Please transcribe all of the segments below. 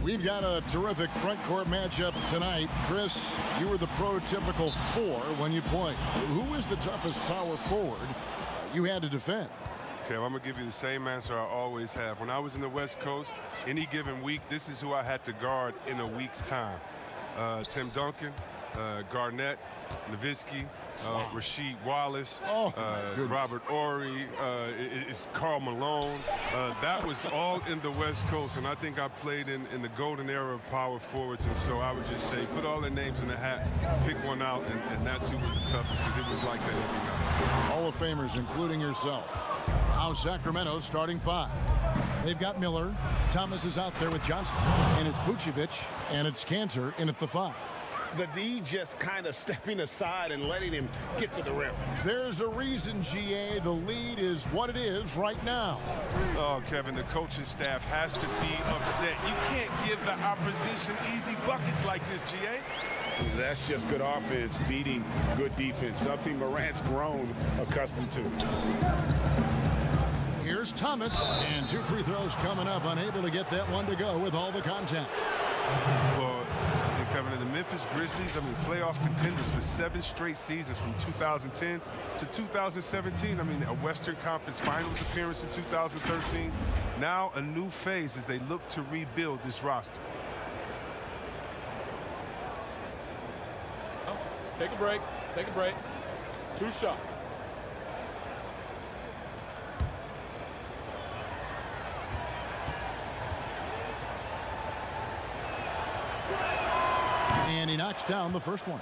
We've got a terrific front court matchup tonight. Chris, you were the prototypical 4 when you played. Who is the toughest power forward you had to defend? Okay, well, I'm going to give you the same answer I always have. When I was in the West Coast, any given week, this is who I had to guard in a week's time. Tim Duncan, Garnett, Nowitzki, Rasheed Wallace, Robert Horry, it's Karl Malone. That was all in the West Coast, and I think I played in the golden era of power forwards, and so I would just say put all their names in the hat, pick one out, and that's who was the toughest, because it was like that every night. Hall of Famers, including yourself. Now Sacramento's starting 5. They've got Miller. Thomas is out there with Johnson, and it's Vucevic, and it's Cantor in at the 5. The D just kind of stepping aside and letting him get to the rim. There's a reason, GA. The lead is what it is right now. Oh, Kevin, the coaching staff has to be upset. You can't give the opposition easy buckets like this, GA. That's just good offense beating good defense, something Morant's grown accustomed to. Here's Thomas, and 2 free throws coming up, unable to get that one to go with all the contact. Well, Kevin, the Memphis Grizzlies, playoff contenders for 7 straight seasons from 2010 to 2017. A Western Conference Finals appearance in 2013. Now a new phase as they look to rebuild this roster. Take a break. Take a break. 2 shots. And he knocks down the first one.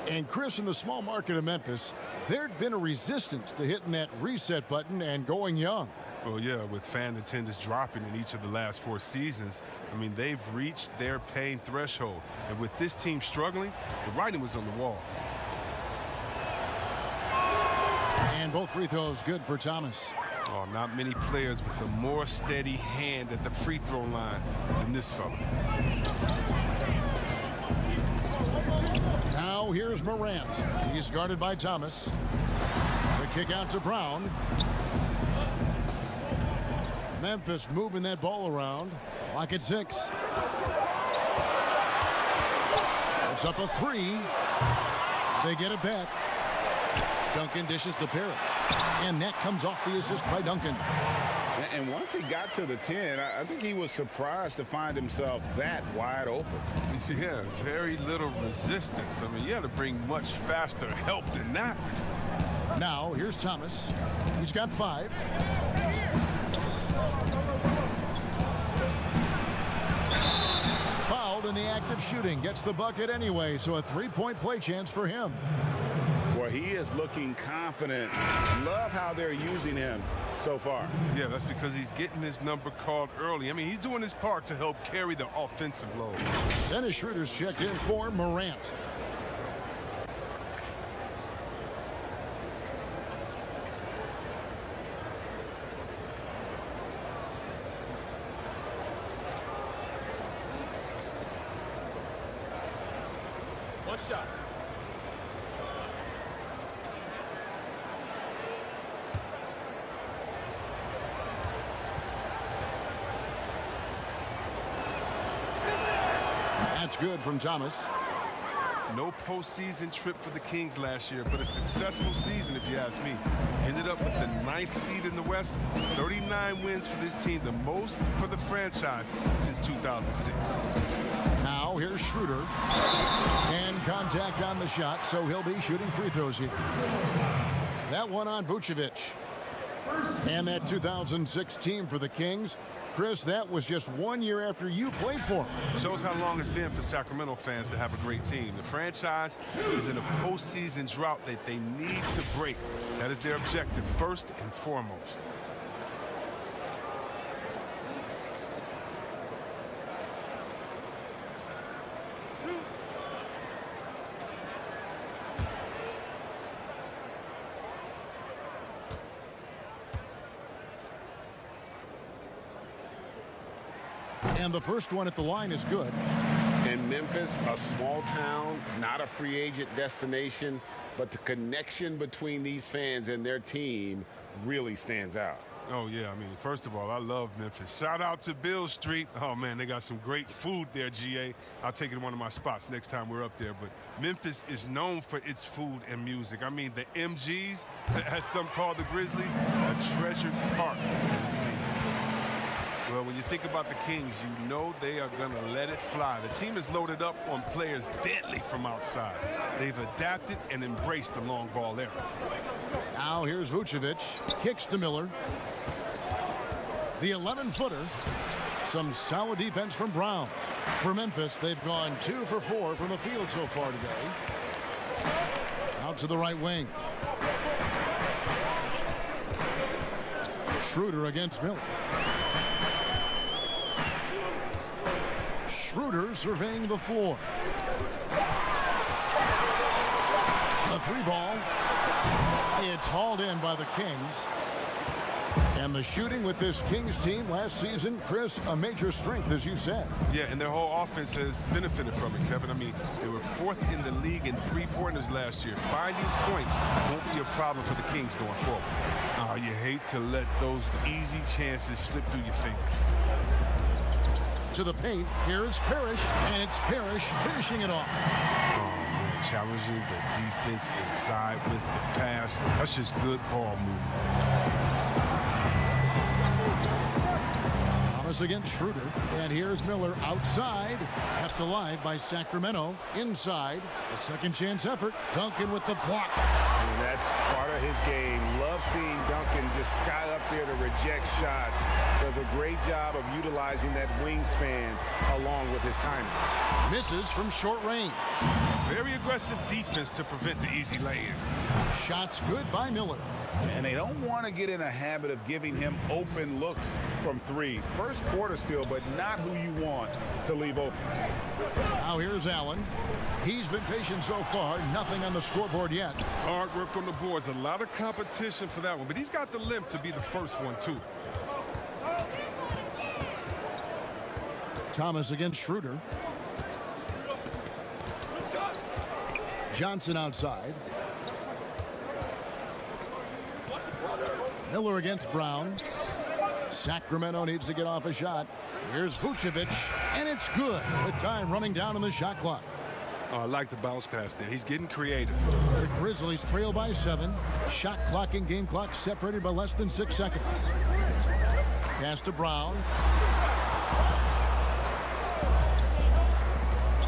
And Chris, in the small market of Memphis, there'd been a resistance to hitting that reset button and going young. Well, yeah, with fan attendance dropping in each of the last 4 seasons, they've reached their pain threshold. And with this team struggling, the writing was on the wall. And both free throws good for Thomas. Oh, not many players with a more steady hand at the free throw line than this fella. Now here's Morant. He's guarded by Thomas. The kick out to Brown. Memphis moving that ball around. Clock at 6. It's up a 3. They get it back. Duncan dishes to Parrish. And that comes off the assist by Duncan. And once he got to the 10, I think he was surprised to find himself that wide open. Yeah, very little resistance. You had to bring much faster help than that. Now, here's Thomas. He's got 5. Fouled in the act of shooting. Gets the bucket anyway, so a 3-point play chance for him. Well, he is looking confident. Love how they're using him so far. Yeah, that's because he's getting his number called early. He's doing his part to help carry the offensive load. Dennis Schroeder's checked in for Morant. One shot. That's good from Thomas. No postseason trip for the Kings last year, but a successful season if you ask me. Ended up with the 9th seed in the West, 39 wins for this team, the most for the franchise since 2006. Now here's Schroeder. And contact on the shot, so he'll be shooting free throws here. That one on Vucevic. And that 2006 team for the Kings. Chris, that was just 1 year after you played for him. Shows how long it's been for Sacramento fans to have a great team. The franchise is in a postseason drought that they need to break. That is their objective, first and foremost. And the first one at the line is good. In Memphis, a small town, not a free agent destination, but the connection between these fans and their team really stands out. Oh, yeah. I mean, first of all, I love Memphis. Shout out to Bill Street. Oh, man, they got some great food there, GA. I'll take it to one of my spots next time we're up there. But Memphis is known for its food and music. I mean, the MGs, as some call the Grizzlies, a treasured park in the city. Well, when you think about the Kings, you know they are going to let it fly. The team is loaded up on players deadly from outside. They've adapted and embraced the long ball era. Now here's Vucevic. Kicks to Miller. The 11-footer. Some solid defense from Brown. For Memphis, they've gone 2 for 4 from the field so far today. Out to the right wing. Schroeder against Miller. Schroeder surveying the floor. A 3-ball. It's hauled in by the Kings. And the shooting with this Kings team last season, Chris, a major strength, as you said. Yeah, and their whole offense has benefited from it, Kevin. I mean, they were 4th in the league in three-pointers last year. Finding points won't be a problem for the Kings going forward. Oh, you hate to let those easy chances slip through your fingers. To the paint, here's Parrish, and it's Parrish finishing it off. Challenging the defense inside with the pass. That's just good ball movement. Thomas against Schroeder. And here's Miller outside. Kept alive by Sacramento. Inside. A second chance effort. Duncan with the block. And that's part of his game. Love seeing Duncan just sky up there to reject shots. Does a great job of utilizing that wingspan along with his timing. Misses from short range. Very aggressive defense to prevent the easy lay-in. Shots good by Miller. And they don't want to get in a habit of giving him open looks from 3. First quarter still, but not who you want to leave open. Now here's Allen. He's been patient so far. Nothing on the scoreboard yet. Hard work on the boards. A lot of competition for that one. But he's got the limp to be the first one, too. Thomas against Schroeder. Johnson outside. Miller against Brown. Sacramento needs to get off a shot. Here's Vucevic, and it's good with time running down on the shot clock. I like the bounce pass there. He's getting creative. The Grizzlies trail by 7. Shot clock and game clock separated by less than 6 seconds. Pass to Brown.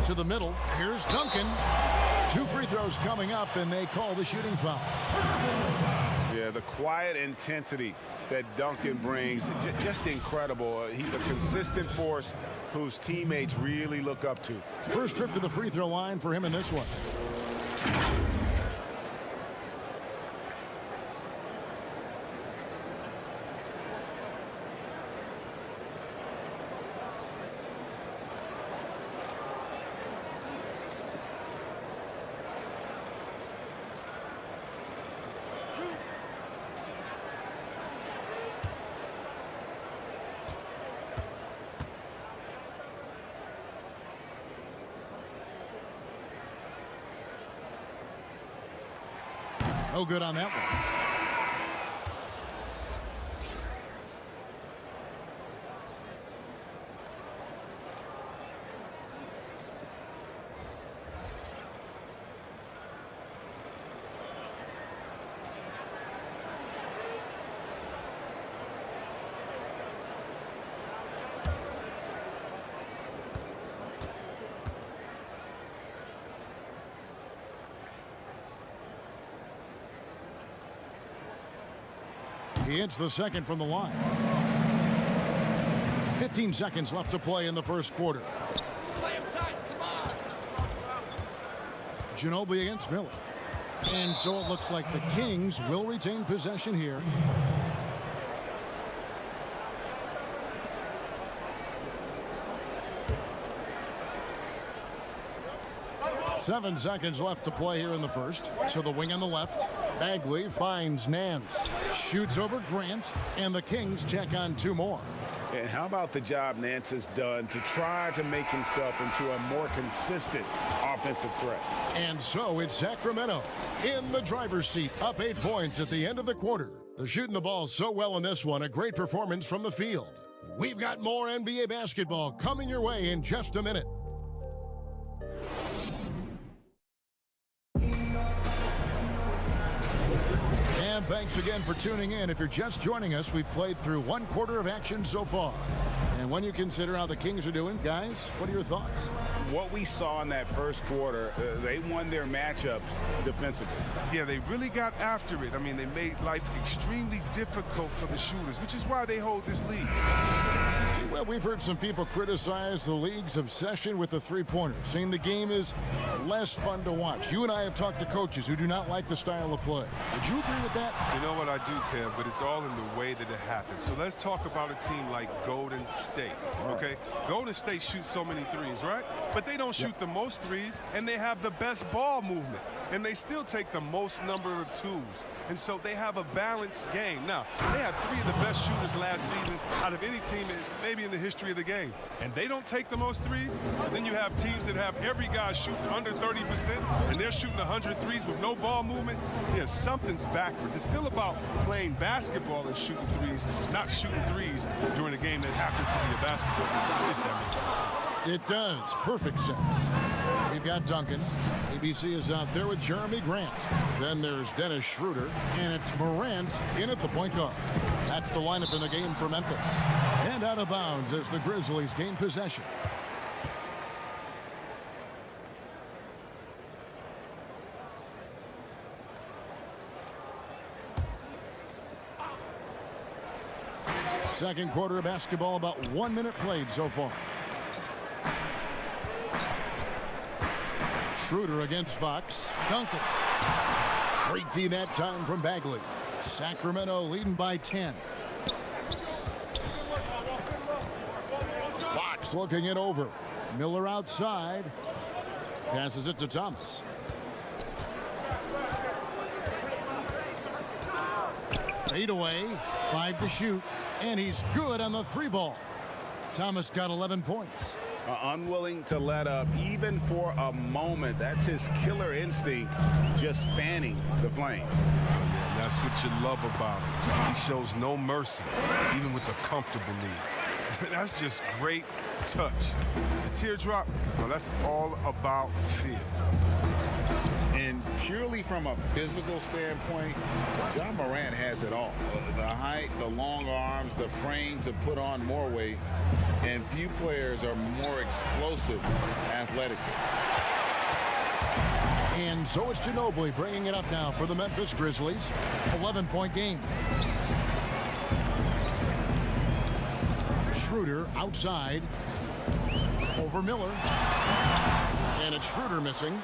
To the middle. Here's Duncan. 2 free throws coming up, and they call the shooting foul. Yeah, the quiet intensity that Duncan brings, just incredible. He's a consistent force whose teammates really look up to. First trip to the free throw line for him in this one. No good on that one. He hits the second from the line. 15 seconds left to play in the first quarter. Ginobili against Miller. And so it looks like the Kings will retain possession here. Seven seconds left to play here in the first. To the wing on the left. Bagley finds Nance. Shoots over Grant. And the Kings check on 2 more. And how about the job Nance has done to try to make himself into a more consistent offensive threat? And so it's Sacramento in the driver's seat, up 8 points at the end of the quarter. They're shooting the ball so well in this one, a great performance from the field. We've got more NBA basketball coming your way in just a minute. And thanks again for tuning in. If you're just joining us, we've played through 1 quarter of action so far. And when you consider how the Kings are doing, guys, what are your thoughts? What we saw in that first quarter, they won their matchups defensively. Yeah, they really got after it. I mean, they made life extremely difficult for the shooters, which is why they hold this lead. Well, we've heard some people criticize the league's obsession with the three-pointer, saying the game is less fun to watch. You and I have talked to coaches who do not like the style of play. Would you agree with that? You know what, I do, Kev, but it's all in the way that it happens. So let's talk about a team like Golden State, okay? Golden State shoots so many threes, right? But they don't shoot the most threes, and they have the best ball movement. And they still take the most number of twos. And so they have a balanced game. Now, they have 3 of the best shooters last season out of any team maybe in the history of the game. And they don't take the most threes. And then you have teams that have every guy shooting under 30%, and they're shooting 100 threes with no ball movement. Yeah, something's backwards. It's still about playing basketball and shooting threes, not shooting threes during a game that happens to be a basketball game, if that makes any sense. It does. Perfect sense. We've got Duncan. ABC is out there with Jeremy Grant. Then there's Dennis Schroeder, and it's Morant in at the point guard. That's the lineup in the game for Memphis. And out of bounds as the Grizzlies gain possession. Second quarter of basketball, about 1 minute played so far. Schroeder against Fox. Duncan. Great D that time from Bagley. Sacramento leading by 10. Fox looking it over. Miller outside. Passes it to Thomas. Fade away. 5 to shoot. And he's good on the 3-ball. Thomas got 11 points. Unwilling to let up even for a moment. That's his killer instinct, just fanning the flame. Yeah, that's what you love about him. He shows no mercy, even with a comfortable lead. That's just great touch. The teardrop, well, that's all about feel. And purely from a physical standpoint, John Morant has it all. The height, the long arms, the frame to put on more weight. And few players are more explosive athletically. And so it's Ginobili bringing it up now for the Memphis Grizzlies. 11-point game. Schroeder outside. Over Miller. And it's Schroeder missing.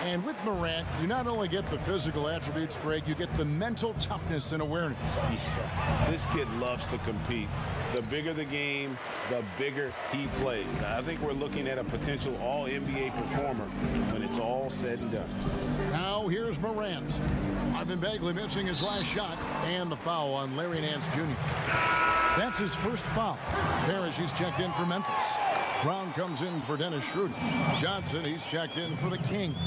And with Morant, you not only get the physical attributes, Greg, you get the mental toughness and awareness. Yeah, this kid loves to compete. The bigger the game, the bigger he plays. Now, I think we're looking at a potential all-NBA performer when it's all said and done. Now here's Morant. Marvin Bagley missing his last shot. And the foul on Larry Nance Jr. That's his first foul. Parrish, he's checked in for Memphis. Brown comes in for Dennis Schroeder. Johnson, he's checked in for the Kings.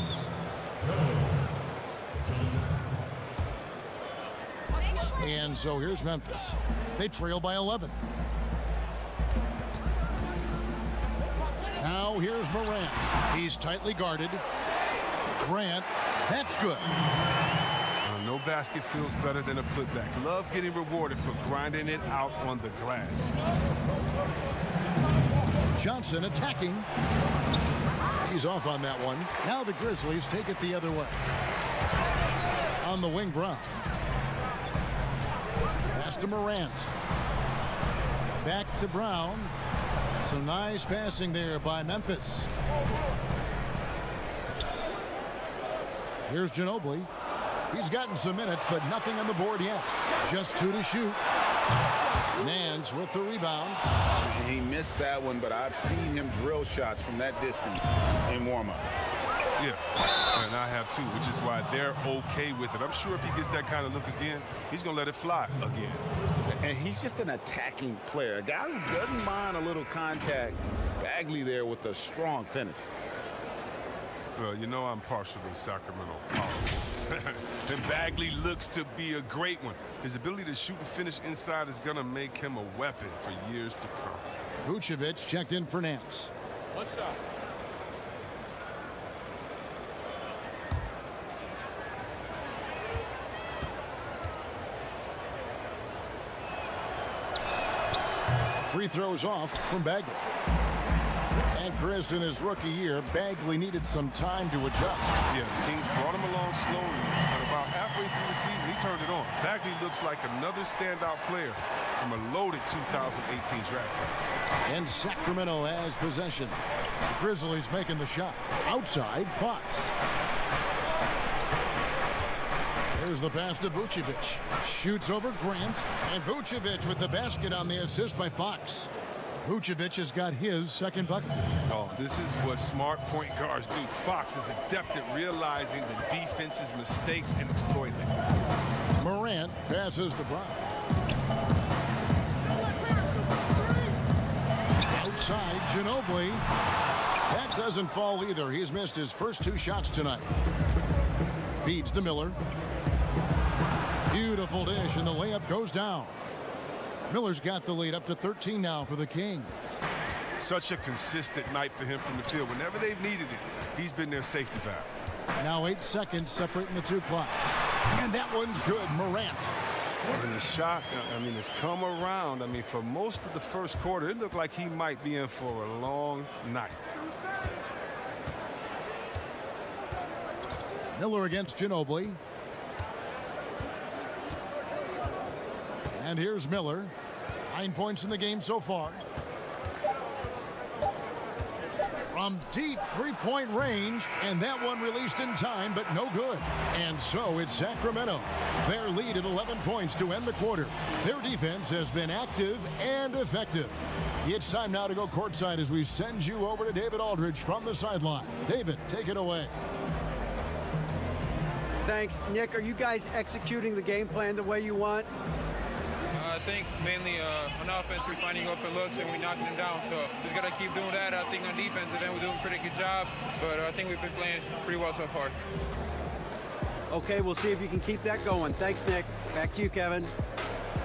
And so here's Memphis. They trail by 11. Now here's Morant. He's tightly guarded. Grant, that's good. No basket feels better than a putback. Love getting rewarded for grinding it out on the glass. Johnson attacking. He's off on that one. Now the Grizzlies take it the other way. On the wing, Brown. Pass to Morant. Back to Brown. Some nice passing there by Memphis. Here's Ginobili. He's gotten some minutes, but nothing on the board yet. Just 2 to shoot. Nance with the rebound. He missed that one, but I've seen him drill shots from that distance in warm-up. Yeah, and I have too, which is why they're okay with it. I'm sure if he gets that kind of look again, he's going to let it fly again. And he's just an attacking player, a guy who doesn't mind a little contact. Bagley there with a strong finish. Well, you know I'm partial to Sacramento politics. And Bagley looks to be a great one. His ability to shoot and finish inside is going to make him a weapon for years to come. Vucevic checked in for Nance. One shot. Free throws off from Bagley. And Chris, in his rookie year, Bagley needed some time to adjust. Yeah, the Kings brought him along slowly, but about halfway through the season, he turned it on. Bagley looks like another standout player from a loaded 2018 draft class. And Sacramento has possession. The Grizzlies making the shot. Outside, Fox. Here's the pass to Vucevic. Shoots over Grant. And Vucevic with the basket on the assist by Fox. Vucevic has got his second bucket. Oh, this is what smart point guards do. Fox is adept at realizing the defense's mistakes and exploiting them. Morant passes to Brown. Outside, Ginobili. That doesn't fall either. He's missed his first 2 shots tonight. Feeds to Miller. Beautiful dish, and the layup goes down. Miller's got the lead up to 13 now for the Kings. Such a consistent night for him from the field. Whenever they've needed it, he's been their safety valve. Now 8 seconds separating the 2 clocks. And that one's good. Morant. And the shot, I mean, has come around. I mean, for most of the first quarter, it looked like he might be in for a long night. Miller against Ginobili. And here's Miller. 9 points in the game so far. From deep 3-point range, and that one released in time, but no good. And so it's Sacramento. Their lead at 11 points to end the quarter. Their defense has been active and effective. It's time now to go courtside as we send you over to David Aldridge from the sideline. David, take it away. Thanks. Nick, are you guys executing the game plan the way you want? I think mainly on offense, we're finding open looks and we're knocking them down. So just got to keep doing that. I think on defense, then we're doing a pretty good job. But I think we've been playing pretty well so far. Okay, we'll see if you can keep that going. Thanks, Nick. Back to you, Kevin.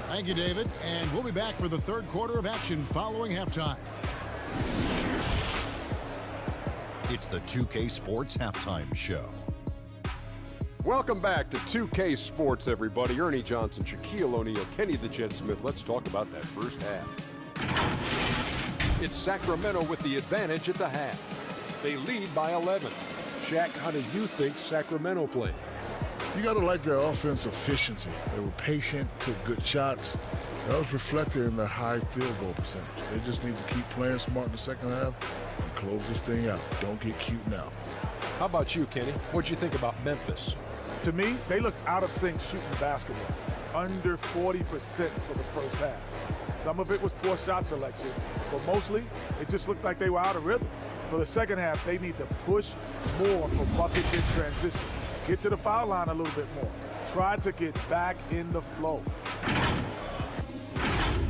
Thank you, David. And we'll be back for the third quarter of action following halftime. It's the 2K Sports Halftime Show. Welcome back to 2K Sports, everybody. Ernie Johnson, Shaquille O'Neal, Kenny the Jet Smith. Let's talk about that first half. It's Sacramento with the advantage at the half. They lead by 11. Shaq, how do you think Sacramento played? You got to like their offense efficiency. They were patient, took good shots. That was reflected in their high field goal percentage. They just need to keep playing smart in the second half and close this thing out. Don't get cute now. How about you, Kenny? What'd you think about Memphis? To me, they looked out of sync shooting basketball. Under 40% for the first half. Some of it was poor shot selection, but mostly it just looked like they were out of rhythm. For the second half, they need to push more for buckets in transition. Get to the foul line a little bit more. Try to get back in the flow.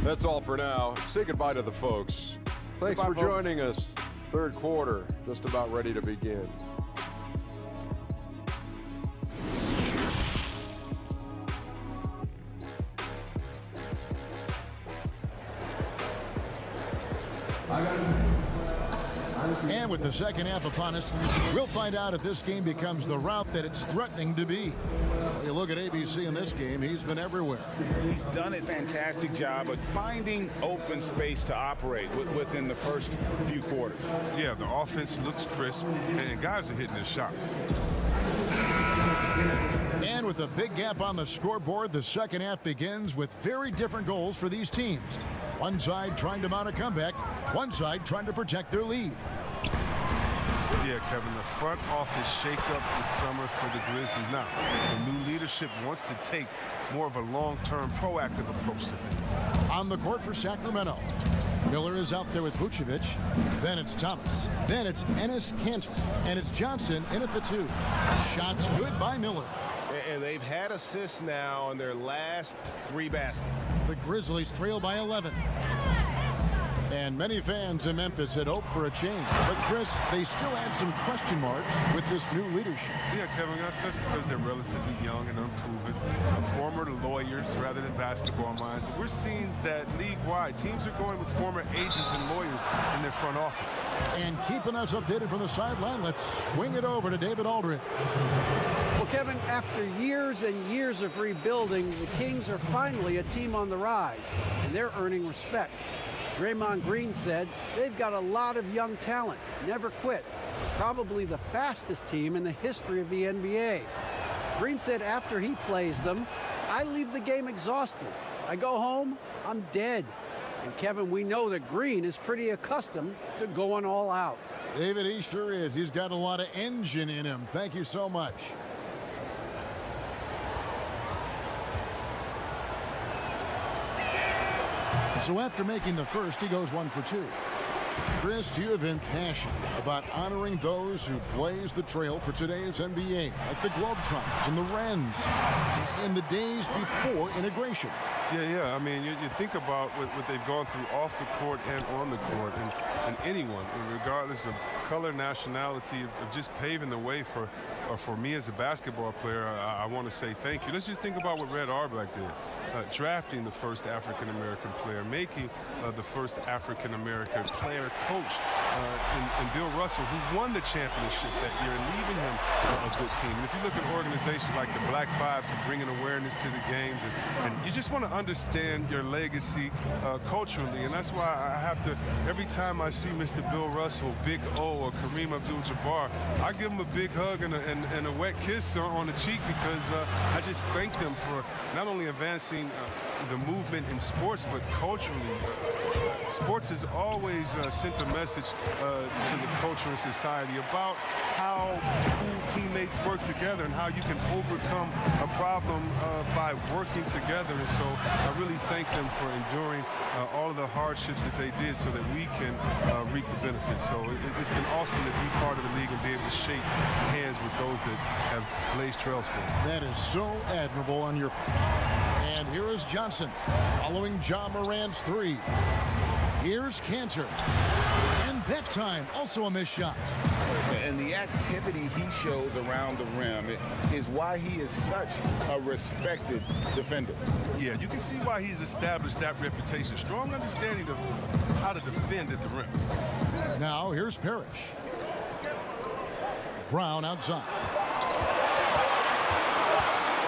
That's all for now. Say goodbye to the folks. Thanks for joining us. Third quarter, just about ready to begin. And with the second half upon us, we'll find out if this game becomes the route that it's threatening to be. Well, you look at ABC in this game, he's been everywhere. He's done a fantastic job of finding open space to operate within the first few quarters. Yeah, the offense looks crisp, and guys are hitting their shots. And with a big gap on the scoreboard, the second half begins with very different goals for these teams. One side trying to mount a comeback, one side trying to protect their lead. Yeah, Kevin, the front office shakeup this summer for the Grizzlies. Now, the new leadership wants to take more of a long-term, proactive approach to things. On the court for Sacramento, Miller is out there with Vucevic. Then it's Thomas. Then it's Enes Kanter. And it's Johnson in at the 2. Shots good by Miller. And they've had assists now on their last 3 baskets. The Grizzlies trail by 11. And many fans in Memphis had hoped for a change. But, Chris, they still had some question marks with this new leadership. Yeah, Kevin, that's because they're relatively young and unproven. Former lawyers rather than basketball minds. But we're seeing that league-wide, teams are going with former agents and lawyers in their front office. And keeping us updated from the sideline, let's swing it over to David Aldridge. Well, Kevin, after years and years of rebuilding, the Kings are finally a team on the rise, and they're earning respect. Draymond Green said they've got a lot of young talent, never quit, probably the fastest team in the history of the NBA. Green said after he plays them, I leave the game exhausted. I go home, I'm dead. And Kevin, we know that Green is pretty accustomed to going all out. David, he sure is. He's got a lot of engine in him. Thank you so much. So after making the first, he goes 1 for 2. Chris, you have been passionate about honoring those who blaze the trail for today's NBA, like the Globetrotters and the Wrens, in the days before integration. Yeah. I mean, you think about what they've gone through off the court and on the court, and anyone, regardless of color, nationality, of just paving the way for me as a basketball player. I want to say thank you. Let's just think about what Red Auerbach did. Drafting the first African-American player, making the first African-American player coach in Bill Russell, who won the championship that year, and leaving him a good team. And if you look at organizations like the Black Fives and bringing awareness to the games, and you just want to understand your legacy culturally, and that's why I have to, every time I see Mr. Bill Russell, Big O, or Kareem Abdul-Jabbar, I give him a big hug and a wet kiss on the cheek, because I just thank them for not only advancing the movement in sports, but culturally. Sports has always sent a message to the culture and society about how teammates work together and how you can overcome a problem by working together. And so I really thank them for enduring all of the hardships that they did so that we can reap the benefits. So it's been awesome to be part of the league and be able to shake hands with those that have blazed trails for us. That is so admirable on your part. And here is Johnson following Ja Morant's 3. Here's Kanter. And that time, also a missed shot. And the activity he shows around the rim is why he is such a respected defender. Yeah, you can see why he's established that reputation. Strong understanding of how to defend at the rim. Now, here's Parrish. Brown outside.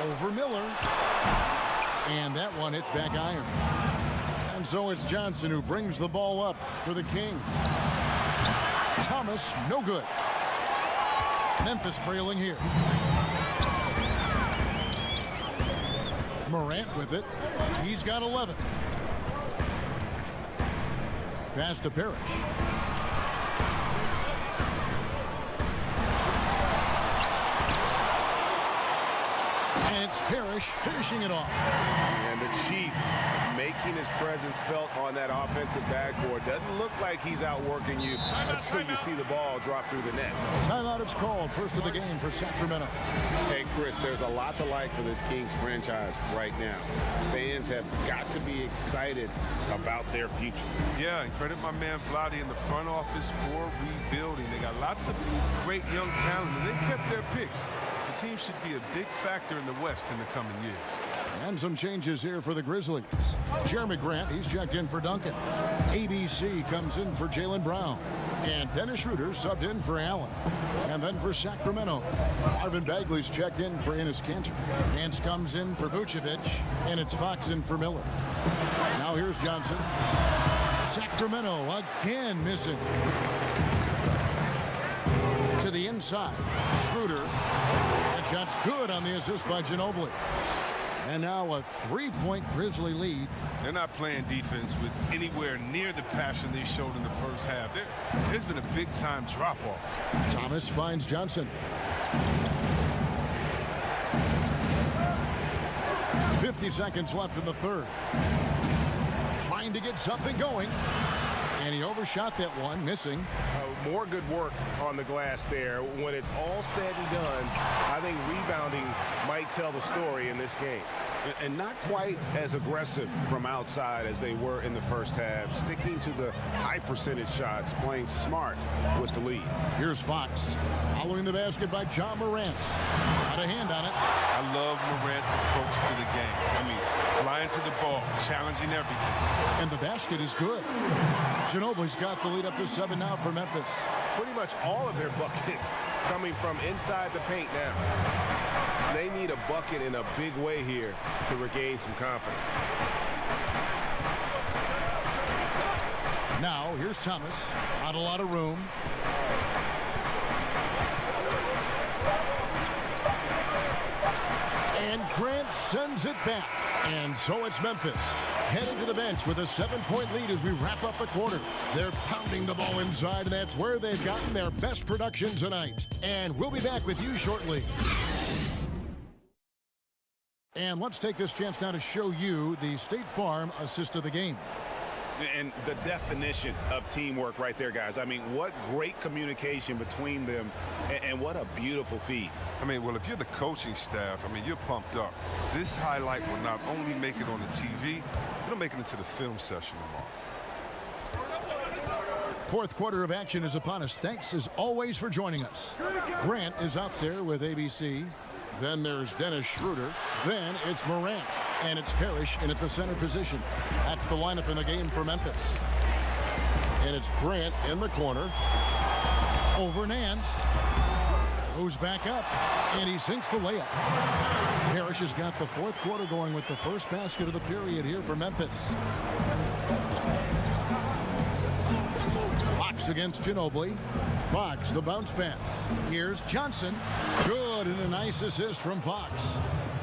Over Miller. And that one hits back iron. And so it's Johnson who brings the ball up for the King. Thomas, no good. Memphis trailing here. Morant with it. He's got 11. Pass to Parrish. And it's Parrish finishing it off. And the Chief making his presence felt on that offensive backboard. Doesn't look like he's outworking you until you see the ball drop through the net. Timeout is called. First of the game for Sacramento. Hey, Chris, there's a lot to like for this Kings franchise right now. Fans have got to be excited about their future. Yeah, and credit my man Vlade in the front office for rebuilding. They got lots of great young talent, and they kept their picks. The team should be a big factor in the West in the coming years. And some changes here for the Grizzlies. Jeremy Grant, he's checked in for Duncan. ABC comes in for Jaylen Brown. And Dennis Schroeder subbed in for Allen. And then for Sacramento, Marvin Bagley's checked in for Enes Kanter. Nance comes in for Vucevic. And it's Fox in for Miller. Now here's Johnson. Sacramento again missing. To the inside. Schroeder. That shot's good on the assist by Ginobili. And now a three-point Grizzly lead. They're not playing defense with anywhere near the passion they showed in the first half. There's been a big-time drop-off. Thomas finds Johnson. 50 seconds left in the third. Trying to get something going. overshot that one, missing. More good work on the glass there. When it's all said and done, I think rebounding might tell the story in this game. And not quite as aggressive from outside as they were in the first half, sticking to the high percentage shots, playing smart with the lead. Here's Fox, following the basket by John Morant. Got a hand on it. I love Morant's approach to the game. I mean, flying to the ball, challenging everything. And the basket is good. Ginobili's got the lead up to 7 now for Memphis. Pretty much all of their buckets coming from inside the paint now. They need a bucket in a big way here to regain some confidence. Now, here's Thomas. Not a lot of room. And Grant sends it back. And so it's Memphis heading to the bench with a 7-point lead as we wrap up the quarter. They're pounding the ball inside, and that's where they've gotten their best production tonight. And we'll be back with you shortly. And let's take this chance now to show you the State Farm assist of the game. And the definition of teamwork right there, guys. I mean, what great communication between them, and what a beautiful feed. I mean, well, if you're the coaching staff, I mean, you're pumped up. This highlight will not only make it on the TV, it'll make it into the film session tomorrow. Fourth quarter of action is upon us. Thanks, as always, for joining us. Grant is out there with ABC. Then there's Dennis Schroeder. Then it's Morant. And it's Parrish in at the center position. That's the lineup in the game for Memphis. And it's Grant in the corner. Over Nance. Goes back up. And he sinks the layup. Parrish has got the fourth quarter going with the first basket of the period here for Memphis. Fox against Ginobili. Fox, the bounce pass. Here's Johnson. Good, and a nice assist from Fox.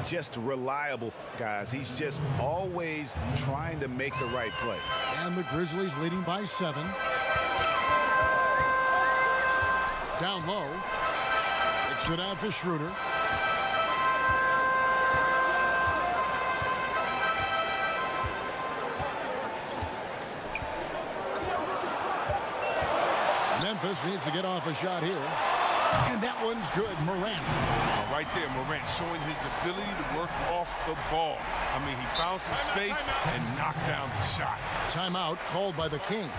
Just reliable, guys. He's just always trying to make the right play. And the Grizzlies leading by 7. Down low. Kicks it out to Schroeder. Memphis needs to get off a shot here. And that one's good. Morant. Right there, Morant showing his ability to work off the ball. I mean, he found some space and knocked down the shot. Timeout called by the Kings.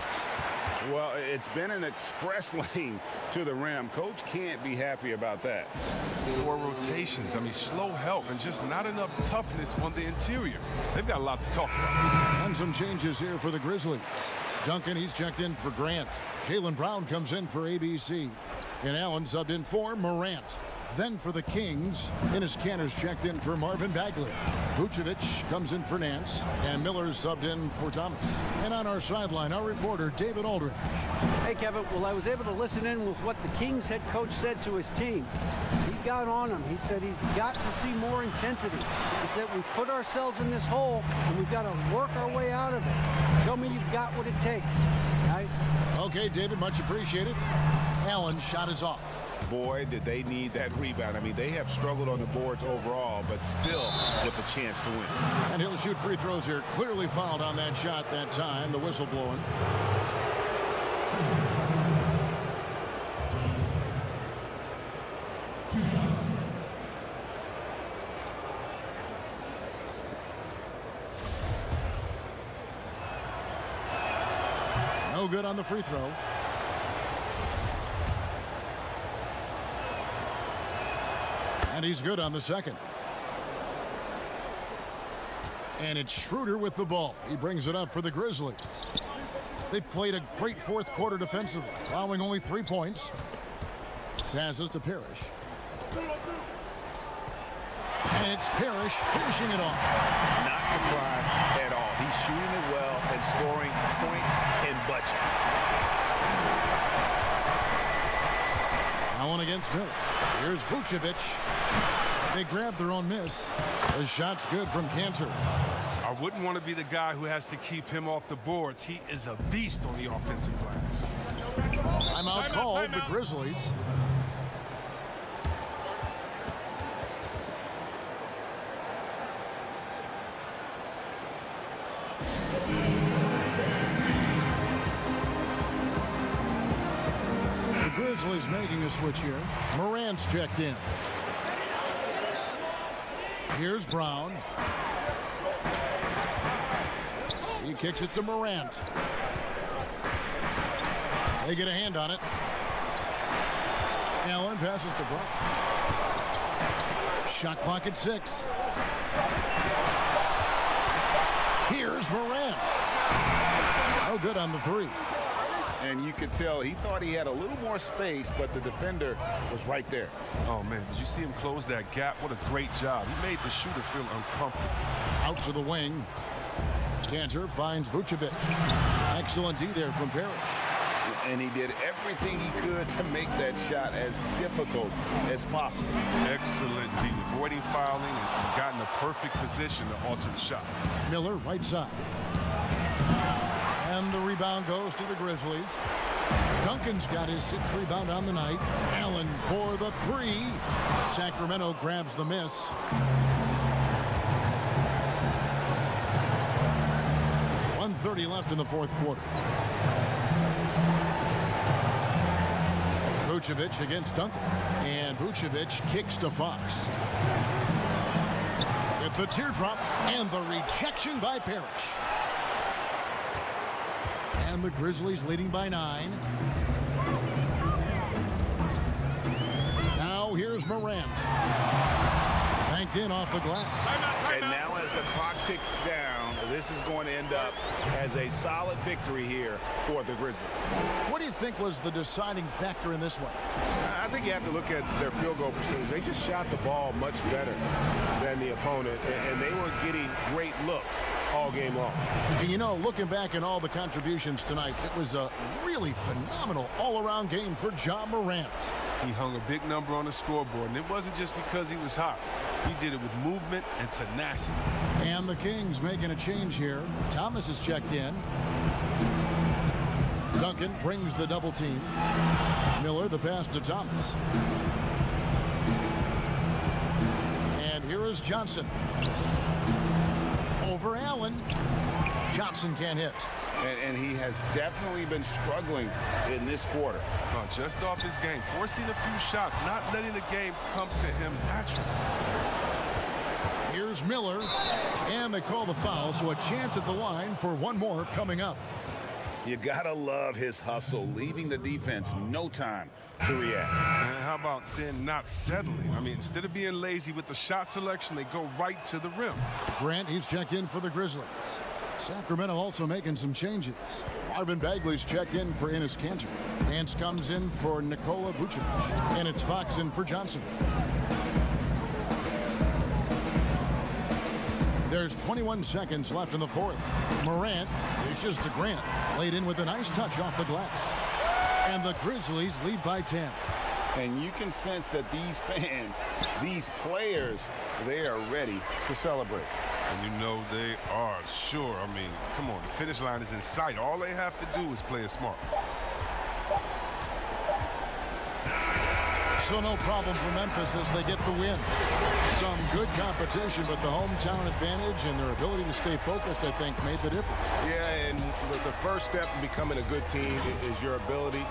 Well, it's been an express lane to the rim. Coach can't be happy about that. 4 rotations. I mean, slow help and just not enough toughness on the interior. They've got a lot to talk about. And some changes here for the Grizzlies. Duncan, he's checked in for Grant. Jaylen Brown comes in for ABC. And Allen subbed in for Morant. Then for the Kings, Enes Kanter's checked in for Marvin Bagley. Vucevic comes in for Nance, and Miller's subbed in for Thomas. And on our sideline, our reporter, David Aldridge. Hey, Kevin. Well, I was able to listen in with what the Kings head coach said to his team. He got on him. He said he's got to see more intensity. He said we've put ourselves in this hole, and we've got to work our way out of it. Show me you've got what it takes, guys. Okay, David, much appreciated. Allen's shot is off. Boy, did they need that rebound. I mean, they have struggled on the boards overall, but still with a chance to win. And he'll shoot free throws here. Clearly fouled on that shot that time. The whistle blowing. No good on the free throw. And he's good on the second. And it's Schroeder with the ball. He brings it up for the Grizzlies. They've played a great fourth quarter defensively, allowing only 3 points. Passes to Parrish. And it's Parrish finishing it off. Not surprised at all. He's shooting it well and scoring points in bunches. Now one against Miller. Here's Vucevic. They grab their own miss. The shot's good from Kanter. I wouldn't want to be the guy who has to keep him off the boards. He is a beast on the offensive glass. Timeout called the Grizzlies. Grizzlies making a switch here. Morant's checked in. Here's Brown. He kicks it to Morant. They get a hand on it. Allen passes to Brown. Shot clock at 6. Here's Morant. No good on the 3. And you could tell he thought he had a little more space, but the defender was right there. Oh, man, did you see him close that gap? What a great job. He made the shooter feel uncomfortable. Out to the wing. Cantor finds Vucevic. Excellent D there from Parrish. And he did everything he could to make that shot as difficult as possible. Excellent D, avoiding fouling and got in the perfect position to alter the shot. Miller, right side. And the rebound goes to the Grizzlies. Duncan's got his 6th rebound on the night. Allen for the 3. Sacramento grabs the miss. .130 left in the 4th quarter. Vucevic against Duncan. And Vucevic kicks to Fox. At the teardrop and the rejection by Parrish. And the Grizzlies leading by 9. Now here's Morant. Banked in off the glass. And now as the clock ticks down, this is going to end up as a solid victory here for the Grizzlies. What do you think was the deciding factor in this one? I think you have to look at their field goal percentage. They just shot the ball much better than the opponent, and they were getting great looks all game long. And you know, looking back at all the contributions tonight, it was a really phenomenal all-around game for Ja Morant. He hung a big number on the scoreboard, and it wasn't just because he was hot. He did it with movement and tenacity. And the Kings making a change here. Thomas is checked in. Duncan brings the double team. Miller the pass to Thomas. And here is Johnson. Over Allen. Johnson can't hit. And he has definitely been struggling in this quarter. Just off his game, forcing a few shots, not letting the game come to him naturally. Here's Miller, and they call the foul, so a chance at the line for one more coming up. You gotta love his hustle, leaving the defense no time to react. And how about then not settling? I mean, instead of being lazy with the shot selection, they go right to the rim. Grant, he's checked in for the Grizzlies. Sacramento also making some changes. Marvin Bagley's checked in for Enes Kanter. Nance comes in for Nikola Vucevic. And it's Fox in for Johnson. There's 21 seconds left in the 4th. Morant dishes to Grant. Laid in with a nice touch off the glass. And the Grizzlies lead by 10. And you can sense that these fans, these players, they are ready to celebrate. And you know they are, sure. I mean, come on, the finish line is in sight. All they have to do is play it smart. So no problem for Memphis as they get the win. Some good competition, but the hometown advantage and their ability to stay focused, I think, made the difference. Yeah, and the first step in becoming a good team is your ability